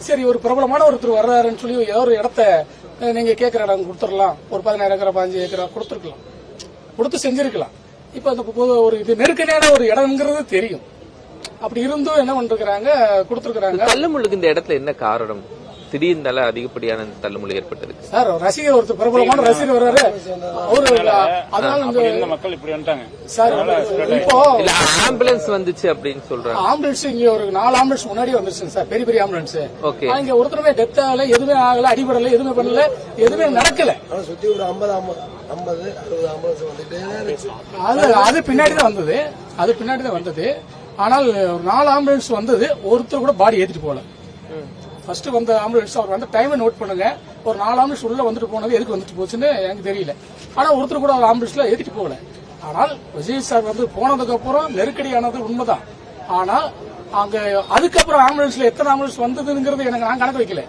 சரி ஒரு பிரபலமான ஒருத்தர் வர்றாருன்னு சொல்லி ஏதோ ஒரு இடத்த நீங்க கேட்கிற இடம் கொடுத்துடலாம், ஒரு 14 ஏக்கரா 15 ஏக்கரா கொடுத்துருக்கலாம், கொடுத்து செஞ்சிருக்கலாம். இப்ப அந்த ஒரு இது நெருக்கடியான ஒரு இடம்ங்கிறது தெரியும். அப்படி இருந்தும் என்ன பண்ணிருக்காங்க, கொடுத்துருக்காங்க. தள்ளுமுள்ளுக்கு இந்த இடத்துல என்ன காரணம்? திடீர்னால அதிகப்படியான தள்ளுமுள்ளு ஏற்பட்டது சார். ரசிகர் ஒருத்தர் பிரபலமான ரசிகர் வர்றாரு, அவரு அதனால மக்கள் இப்படி வந்துட்டாங்க சார். இப்போ ஆம்புலன்ஸ் வந்துச்சு அப்படின்னு சொல்றாங்க. ஆம்புலன்ஸ் இங்க ஒரு 4 ஆம்புலன்ஸ் முன்னாடி வந்துருச்சு சார், பெரிய பெரிய ஆம்புலன்ஸ். ஓகே, இங்க ஒருத்தருமே டெத் ஆகல, எதுவுமே ஆகல, அடிபடல, எதுவுமே பண்ணல, எதுவுமே நடக்கல. சுத்தி ஒரு 50 60 ஆம்புலன்ஸ் வந்துட்டு அது பின்னாடி தான் வந்தது. ஆனால் ஒரு 4 ஆம்புலன்ஸ் வந்தது, ஒருத்தர் கூட பாடி ஏத்திட்டு போகல. ஃபர்ஸ்ட் வந்த ஆம்புலன்ஸ் அவர் வந்து டைமை நோட் பண்ணுங்க, ஒரு 4 ஆம்புலன்ஸ் உள்ள வந்துட்டு போனது எதுக்கு வந்துட்டு போச்சுன்னு எனக்கு தெரியல. ஆனா ஒருத்தர் கூட ஆம்புலன்ஸ்ல ஏத்திட்டு போகல. ஆனால் விஜய் சார் வந்து போனதுக்கு அப்புறம் நெருக்கடியானது உண்மைதான். ஆனா அங்க அதுக்கப்புறம் ஆம்புலன்ஸ்ல எத்தனை ஆம்புலன்ஸ் வந்ததுங்கிறது எனக்கு நான் கணக்கு வைக்கல.